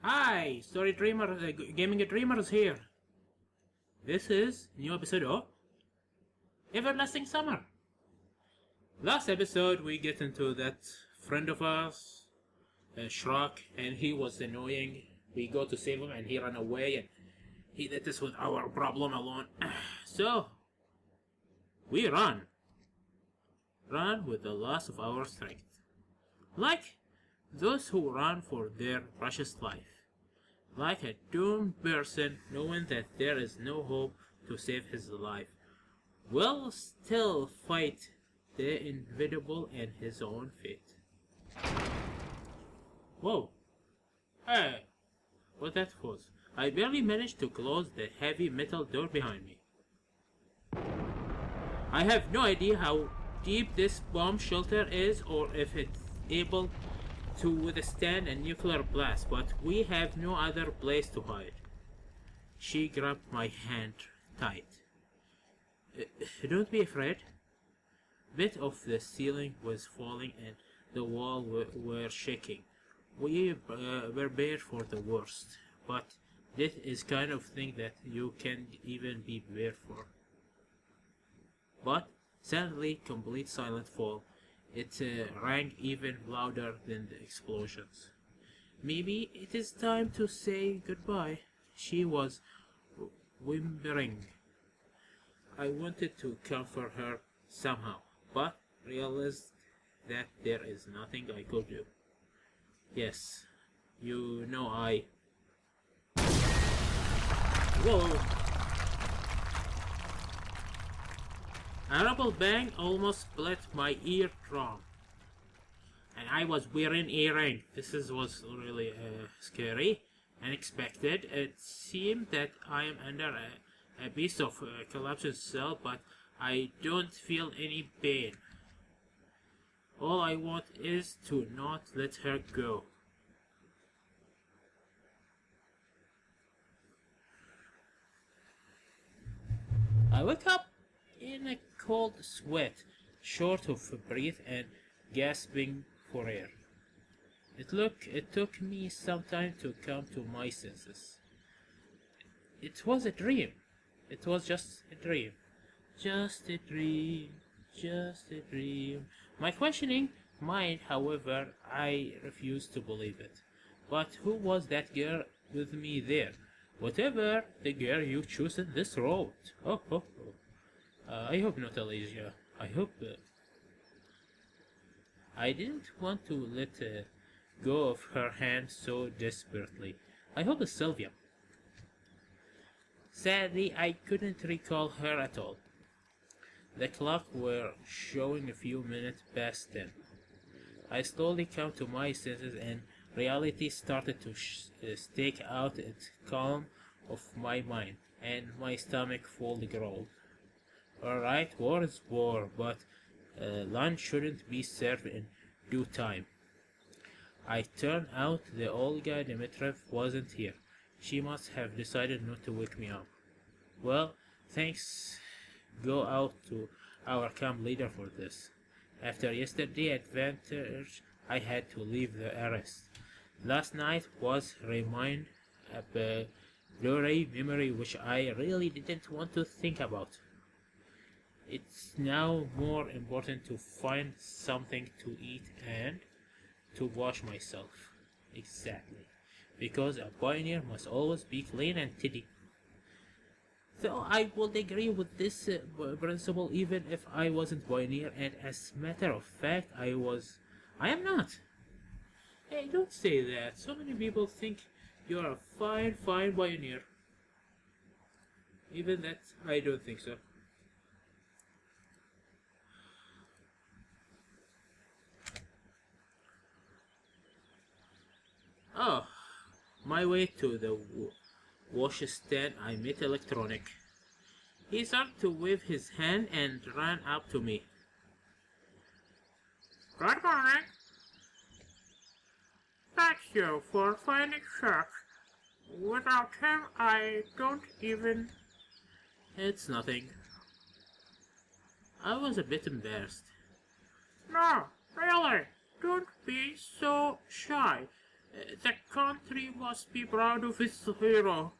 Hi, Story Dreamer, Gaming Dreamers here. This is new episode of Everlasting Summer. Last episode we get into that friend of ours, Shrek, and he was annoying. We go to save him and he ran away and he did this with our problem alone. So, we run. Run with the loss of our strength. Like those who run for their precious life. Like a doomed person knowing that there is no hope to save his life, will still fight the inevitable and his own fate. Whoa! Hey! What that was? I barely managed to close the heavy metal door behind me. I have no idea how deep this bomb shelter is or if it's able to withstand a nuclear blast, but we have no other place to hide. She grabbed my hand tight. Don't be afraid. Bit of the ceiling was falling and the wall were shaking. We prepared for the worst, but this is kind of thing that you can't even be prepared for. But suddenly, complete silent fall. It rang even louder than the explosions. Maybe it is time to say goodbye. She was whimpering. I wanted to comfort her somehow, but realized that there is nothing I could do. Yes, you know I... Whoa! A rubble bang almost split my eardrum. And I was wearing earring. Was really scary, unexpected. It seemed that I am under a piece of collapsed cell, but I don't feel any pain. All I want is to not let her go. I wake up in a cold sweat, short of breath and gasping for air. It took me some time to come to my senses. It was a dream. It was just a dream. Just a dream. Just a dream. My questioning mind, however, I refused to believe it. But who was that girl with me there? Whatever the girl you choose in this road. Oh. I hope not Alicia. I hope... I didn't want to let go of her hand so desperately. I hope it's Sylvia. Sadly, I couldn't recall her at all. The clock were showing a few minutes past 10. I slowly came to my senses and reality started to stake out its calm of my mind, and my stomach fully growled. Alright, war is war, but lunch shouldn't be served in due time. I turned out the Olga Dimitrov wasn't here. She must have decided not to wake me up. Well, thanks go out to our camp leader for this. After yesterday's adventure, I had to leave the arrest. Last night was remind a blurry memory which I really didn't want to think about. It's now more important to find something to eat and to wash myself. Exactly. Because a pioneer must always be clean and tidy. Though I would agree with this principle even if I wasn't pioneer, and as a matter of fact I am not. Hey, don't say that. So many people think you're a fine pioneer. Even that, I don't think so. Oh, my way to the wash stand I met Electronic. He started to wave his hand and ran up to me. Good morning. Thank you for finding Chuck. Without him, I don't even... It's nothing. I was a bit embarrassed. No, really, don't be so shy. The country must be proud of its hero.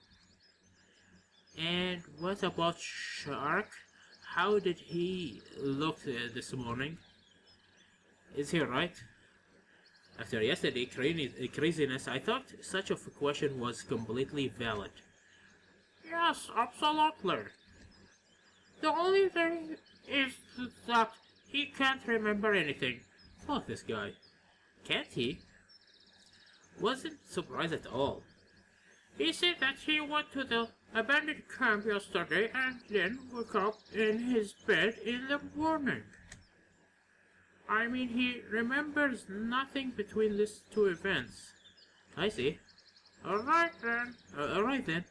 And what about Shark? How did he look this morning? Is he right? After yesterday's craziness, I thought such a question was completely valid. Yes, absolutely. The only thing is that he can't remember anything. Fuck this guy. Can't he? Wasn't surprised at all. He said that he went to the abandoned camp yesterday and then woke up in his bed in the morning. I mean, he remembers nothing between these two events. I see. Alright then.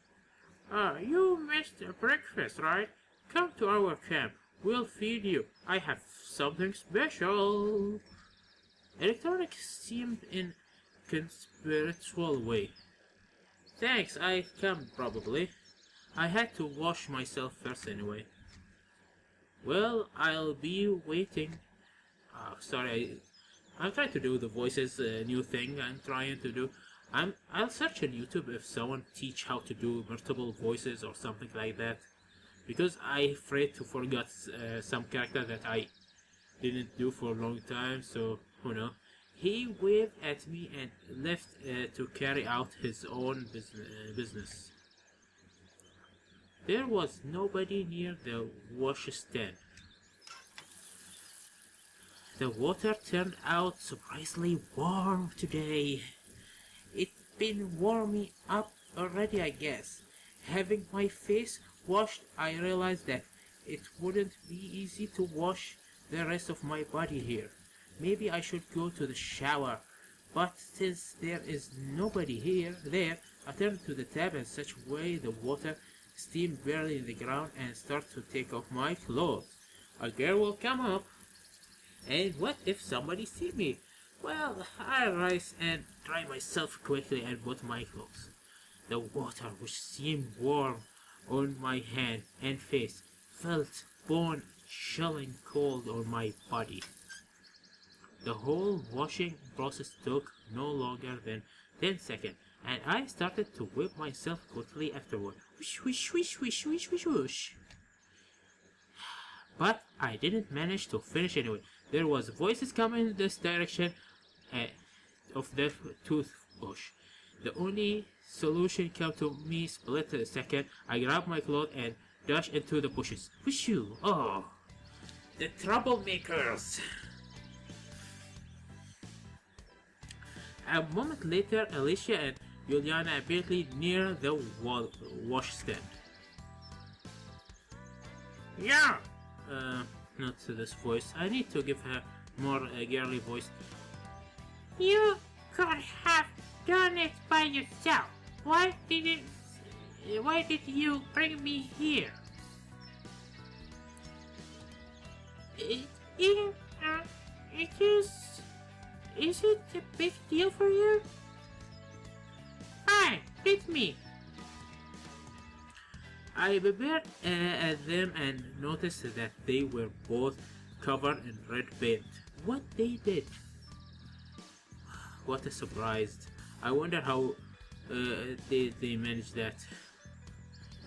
You missed breakfast, right? Come to our camp. We'll feed you. I have something special. Electronic seemed in conspiritual way. Thanks, I come probably. I had to wash myself first anyway. Well, I'll be waiting. Sorry, I'm trying to do the voices new thing I'm trying to do. I'll search on YouTube if someone teach how to do multiple voices or something like that. Because I'm afraid to forget some character that I didn't do for a long time, so who knows. He waved at me and left to carry out his own business. There was nobody near the washstand. The water turned out surprisingly warm today. It's been warming up already, I guess. Having my face washed, I realized that it wouldn't be easy to wash the rest of my body here. Maybe I should go to the shower, but since there is nobody there, I turned to the tap in such a way the water steamed barely in the ground and start to take off my clothes. A girl will come up, and what if somebody see me? Well, I rise and dry myself quickly and put my clothes. The water, which seemed warm on my hand and face, felt bone chilling cold on my body. The whole washing process took no longer than 10 seconds, and I started to whip myself quickly afterward. Whoosh, whoosh, whoosh, whoosh, whoosh, whoosh, whoosh. But I didn't manage to finish anyway. There was voices coming in this direction of the toothbrush. The only solution came to me split a second. I grabbed my clothes and dashed into the bushes. Whooshoo! Oh, the troublemakers! A moment later, Alicia and Juliana appeared near the washstand. Yeah! Not this voice. I need to give her more girly voice. You could have done it by yourself. Why did you bring me here? Is it a big deal for you? Fine, beat me. I peered at them and noticed that they were both covered in red paint. What they did? What a surprise. I wonder how they managed that.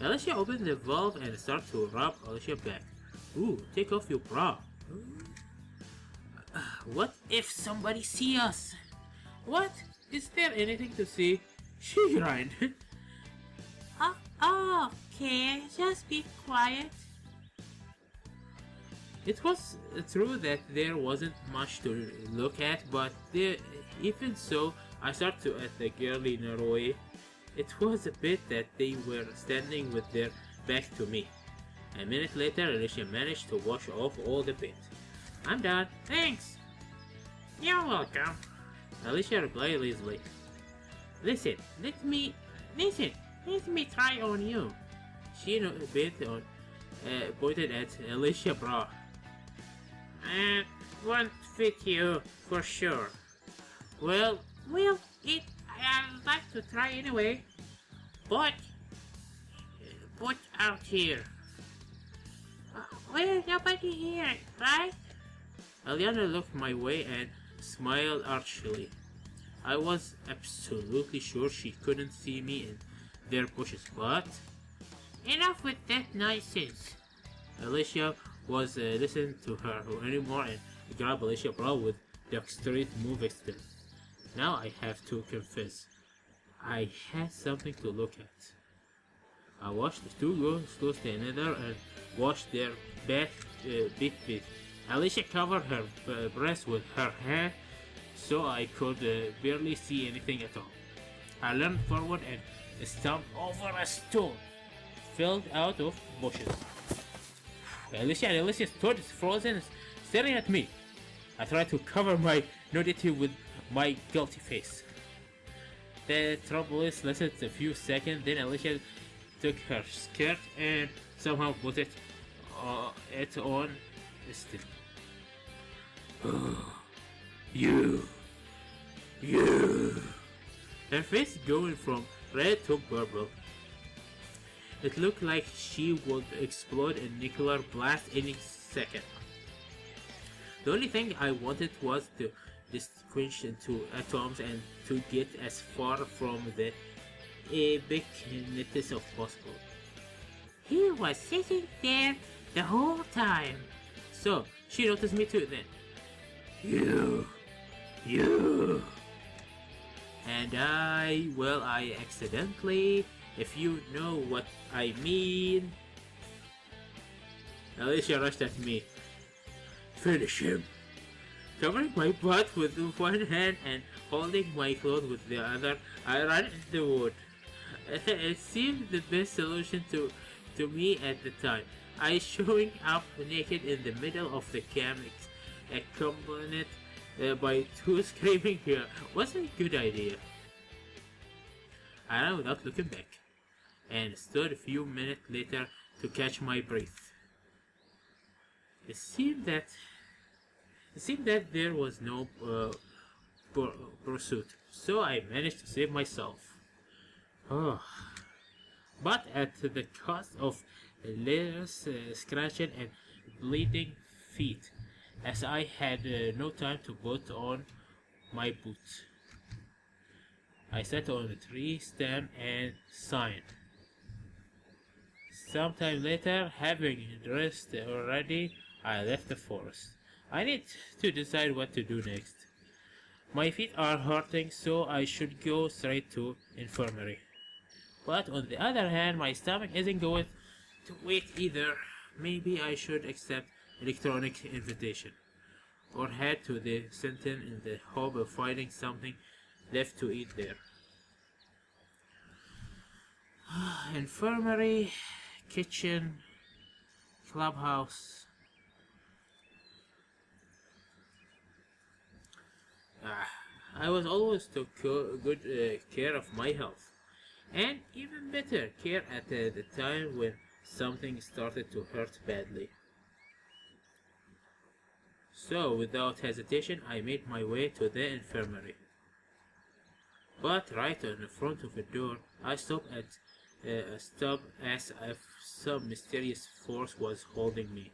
Alicia opened the valve and started to rub Alicia back. Ooh, take off your bra. What if somebody see us? What? Is there anything to see? She grinned. Okay, just be quiet. It was true that there wasn't much to look at, but even so, I started to at the girly Norway. It was a bit that they were standing with their back to me. A minute later, Alicia managed to wash off all the paint. I'm done. Thanks. You're welcome. Alicia replied lazily. Listen, let me try on you. She pointed at Alicia's bra. It won't fit you for sure. Well, I'd like to try anyway. But out here. Well, nobody here, right? Aliana looked my way and smiled archly. I was absolutely sure she couldn't see me in their bushes, but enough with that nonsense. Alicia was listening to her anymore and grabbed Alicia bra with the street move extent. Now I have to confess, I had something to look at. I watched the two girls close to another and watched their beat. Alicia covered her breast with her hair so I could barely see anything at all. I leaned forward and stomped over a stone filled out of bushes. Alicia and Alicia stood frozen, staring at me. I tried to cover my nudity with my guilty face. The trouble is, lasted a few seconds, then Alicia took her skirt and somehow put it on still. You. Her face going from red to purple. It looked like she would explode in nuclear blast any second. The only thing I wanted was to distinguish into atoms and to get as far from the ubiquitous as possible. He was sitting there the whole time. So she noticed me too then. You. And I accidentally, if you know what I mean. Alicia rushed at me. Finish him. Covering my butt with one hand and holding my clothes with the other, I ran into the wood. It seemed the best solution to me at the time. I showing up naked in the middle of the camp, accompanied by two screaming here. Wasn't a good idea. I ran without looking back, and stood a few minutes later to catch my breath. It seemed that there was no pursuit, so I managed to save myself. Oh. But at the cost of layers, scratching and bleeding feet, as I had no time to put on my boots. I sat on a tree stem and signed. Sometime later, having dressed already, I left the forest. I need to decide what to do next. My feet are hurting, so I should go straight to infirmary. But on the other hand, my stomach isn't going to wait either. Maybe I should accept electronic invitation, or head to the Sentinel in the hope of finding something left to eat there. Infirmary, kitchen, clubhouse. I was always took good care of my health, and even better care at the time when something started to hurt badly. So, without hesitation, I made my way to the infirmary. But right in the front of the door, I stopped as if some mysterious force was holding me.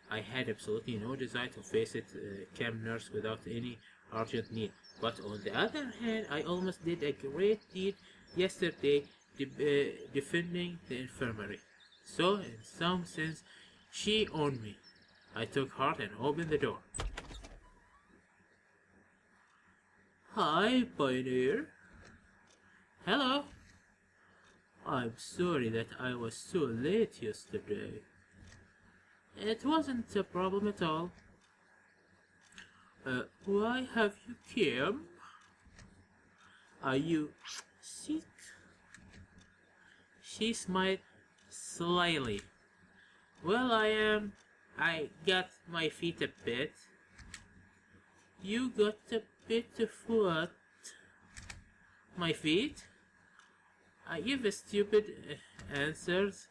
I had absolutely no desire to face it, camp nurse, without any urgent need. But on the other hand, I almost did a great deed yesterday defending the infirmary. So, in some sense, she owned me. I took heart and opened the door. Hi, Pioneer. Hello. I'm sorry that I was so late yesterday. It wasn't a problem at all. Why have you come? Are you sick? She smiled slyly. Well, I am. I got my feet a bit. You got a bit of what? My feet? I give a stupid answers.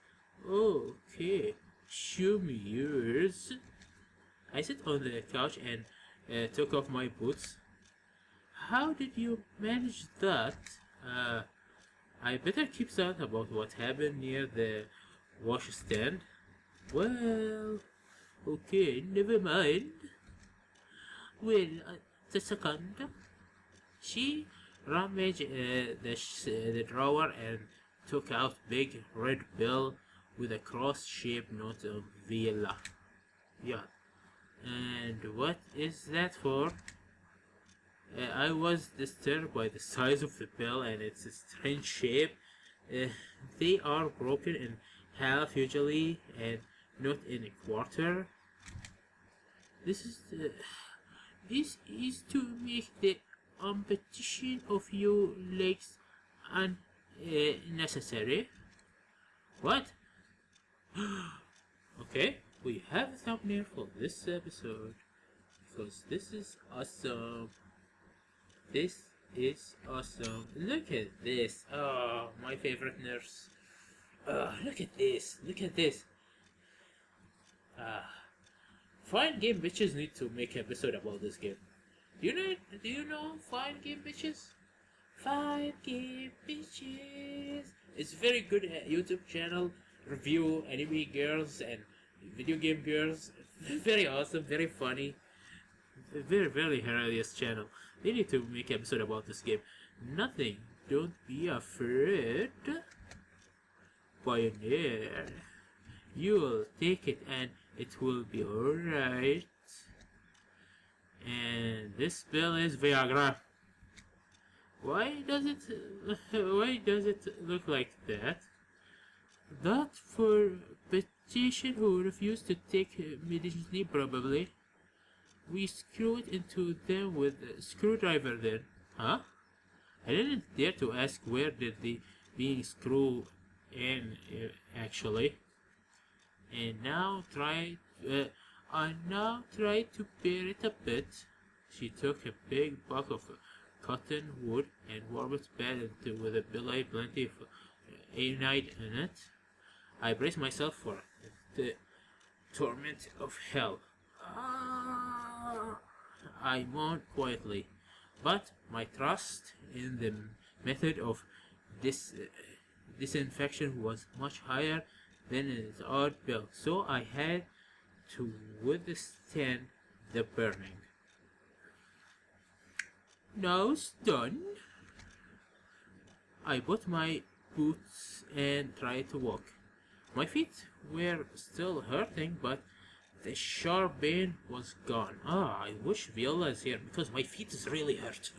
Okay, show me yours. I sat on the couch and took off my boots. How did you manage that? I better keep silent about what happened near the washstand. Well, okay, never mind. Well, the second. She rummaged the drawer and took out big red bill with a cross-shaped note of Villa. Yeah. And what is that for? I was disturbed by the size of the bill and its strange shape. Uh, they are broken in half usually and not in a quarter. This is to make the competition of your legs unnecessary. What? Okay, we have a thumbnail for this episode because this is awesome. This is awesome. Look at this. Oh, my favorite nurse. Look at this. Look at this. Fine game bitches need to make an episode about this game. Do you know Fine Game Bitches? Fine Game Bitches. It's a very good YouTube channel. Review anime girls and video game girls. Very awesome, very funny. Very, very hilarious channel. They need to make an episode about this game. Nothing. Don't be afraid. Pioneer. You'll take it and it will be alright. And this bill is Viagra. Why does it look like that? That for petition who refuse to take medicine probably. We screwed into them with a screwdriver then. Huh? I didn't dare to ask where did the being screwed in actually. And now I now try to bear it a bit. She took a big block of cotton wood and warmed it bad with a billy plenty of iodine in it. I braced myself for the torment of hell. I moaned quietly, but my trust in the method of disinfection was much higher than its odd bill, so I had to withstand the burning. Now stunned, I put my boots and tried to walk. My feet were still hurting, but the sharp pain was gone. I wish Viola is here because my feet is really hurt.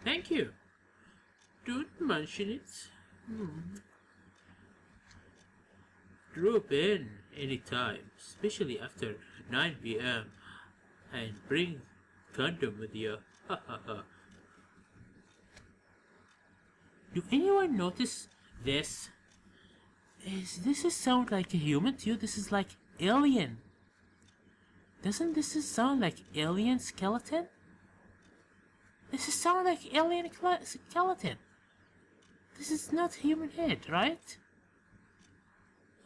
Thank you. Don't mention it. Drop in anytime, especially after 9 p.m. and bring condom with you. Do anyone notice this? This sound like a human to you? This is like alien. Doesn't this sound like alien skeleton? This sound like alien skeleton. This is not human head, right?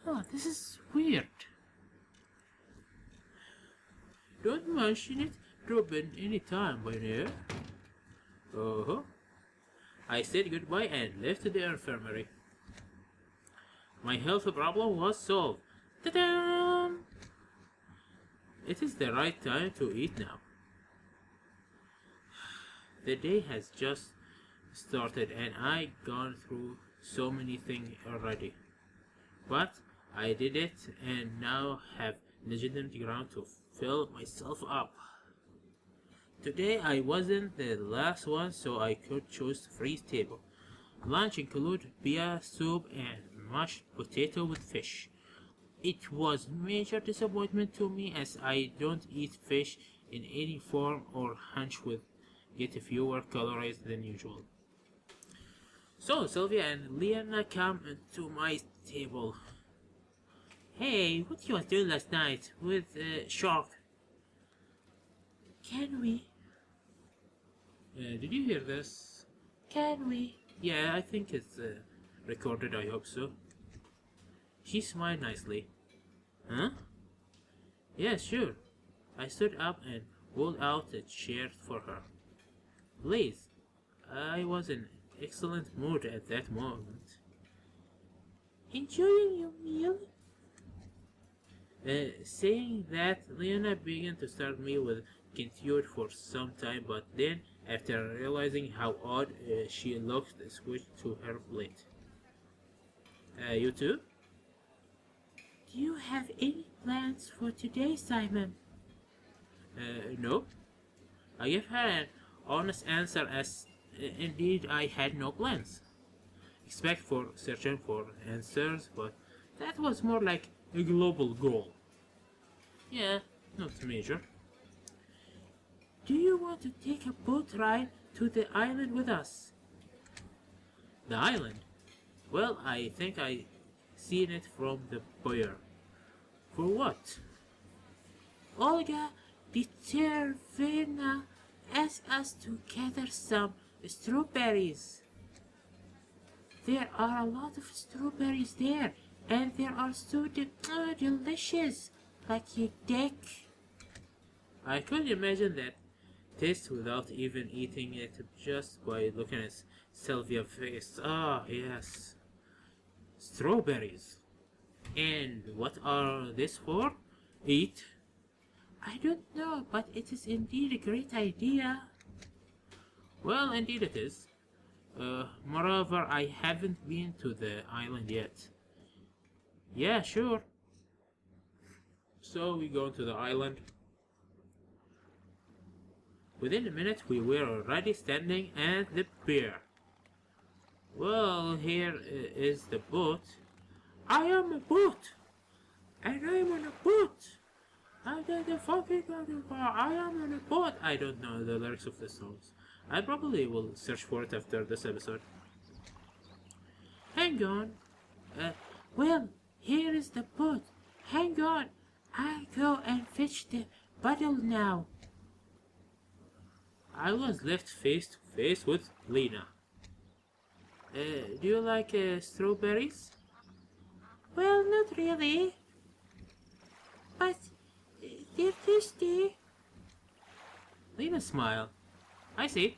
Oh, this is weird. Don't mention it. Drop in any time, Pioneer. I said goodbye and left the infirmary. My health problem was solved. Ta-da! It is the right time to eat now. The day has just started and I've gone through so many things already. But I did it and now have legitimate ground to fill myself up. Today I wasn't the last one, so I could choose free table. Lunch included beer, soup and mashed potato with fish. It was major disappointment to me as I don't eat fish in any form or hunch with get fewer calories than usual. So Sylvia and Liana come to my table. Hey, what you was doing last night with Shark? Can we? Did you hear this? Can we? Yeah, I think it's recorded, I hope so. She smiled nicely. Huh? Yeah, sure. I stood up and pulled out a chair for her. Please. I was in excellent mood at that moment. Enjoying your meal? Saying that, Leona began to start me with continued for some time, but then, after realizing how odd she looked, switched to her plate. You too? Do you have any plans for today, Simon? No. I gave her an honest answer as indeed I had no plans. Except for searching for answers, but that was more like a global goal. Yeah, not major. Do you want to take a boat ride to the island with us? The island? Well, I think I seen it from the boyer. For what? Olga Petervina asked us to gather some strawberries. There are a lot of strawberries there, and they are so delicious, like your dick. I could imagine that taste without even eating it, just by looking at Sylvia's face. Ah, yes. Strawberries. And what are this for? Eat? I don't know, but it is indeed a great idea. Well, indeed it is. Moreover, I haven't been to the island yet. Yeah, sure. So we go to the island. Within a minute we were already standing at the pier. Well, here is the boat. I am a boat! And I'm on a boat! I am on a boat! I don't know the lyrics of the songs. I probably will search for it after this episode. Hang on. Well, here is the boat. Hang on. I'll go and fetch the bottle now. I was left face to face with Lena. Do you like strawberries? Well, not really. But they're tasty. Lena smiled. I see.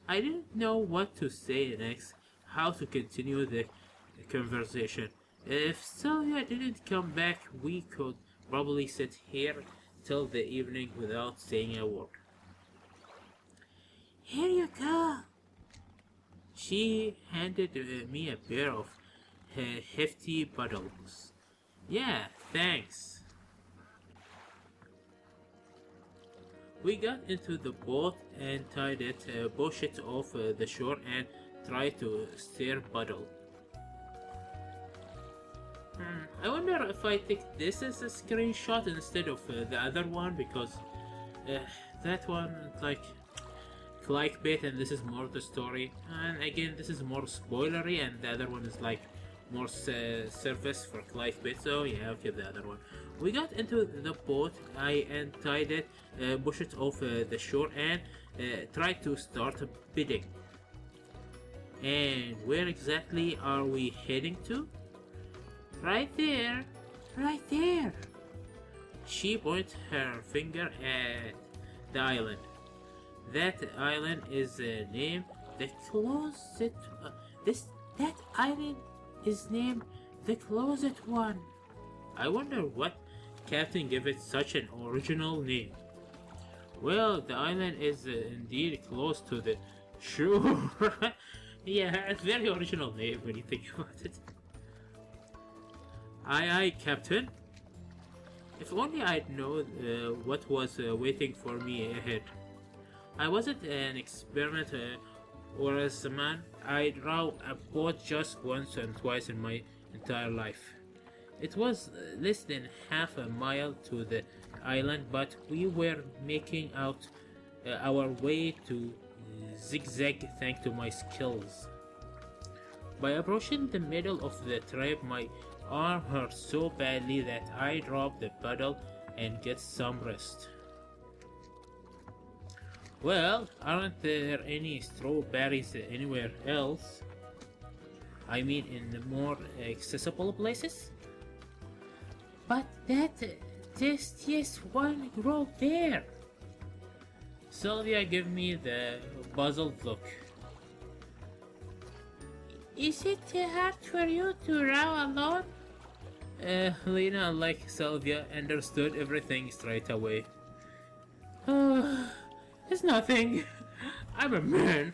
I didn't know what to say next, how to continue the conversation. If Sylvia didn't come back, we could probably sit here till the evening without saying a word. Here you go. She handed me a pair of hefty bottles. Yeah, thanks. We got into the boat and tied it, pushed it off the shore and tried to steer Bottle. I wonder if I take this as a screenshot instead of the other one, because that one like clickbait and this is more the story, and again this is more spoilery and the other one is like more surface for clickbait, so yeah, okay, the other one. We got into the boat, I untied it, pushed it off the shore and tried to start bidding. And where exactly are we heading to? Right there, right there. She pointed her finger at the island. That island is named the Closet. That island is named the Closet One. I wonder what captain gave it such an original name. Well, the island is indeed close to the shore. Yeah, it's a very original name when you think about it. Aye, aye, Captain. If only I'd known what was waiting for me ahead. I wasn't an experiment or as a man. I drove a boat just once and twice in my entire life. It was less than half a mile to the island, but we were making out our way to zigzag thanks to my skills. By approaching the middle of the trip, my arm hurt so badly that I dropped the paddle and get some rest. Well, aren't there any strawberries anywhere else? I mean, in the more accessible places? But that tastiest one grow there. Sylvia gave me the puzzled look. Is it hard for you to row alone? Lena, like Sylvia, understood everything straight away. It's nothing. I'm a man.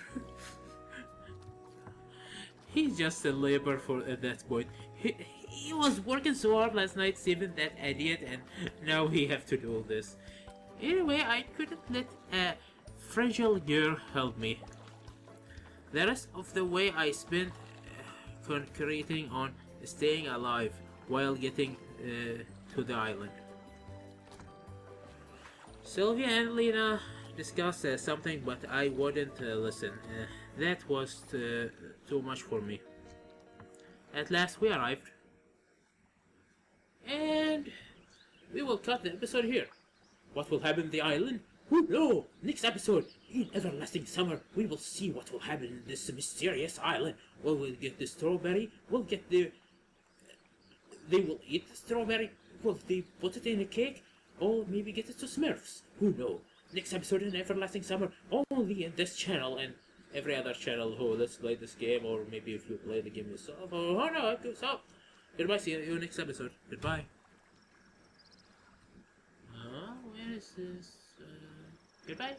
He's just a labor for at that point. He was working so hard last night saving that idiot, and now he have to do all this. Anyway, I couldn't let a fragile girl help me. The rest of the way I spent concentrating on staying alive while getting to the island. Sylvia and Lena discussed something, but I wouldn't listen. That was too much for me. At last we arrived. And we will cut the episode here. What will happen in the island? Who knows? Next episode, in Everlasting Summer, we will see what will happen in this mysterious island. Will we get the strawberry? We'll get the... They will eat the strawberry? Will they put it in a cake? Or maybe get it to Smurfs? Who knows? Next episode in Everlasting Summer, only in this channel and every other channel who let's play this game, or maybe if you play the game yourself, or oh no, so goodbye, see you next episode. Goodbye. Where is this? Goodbye.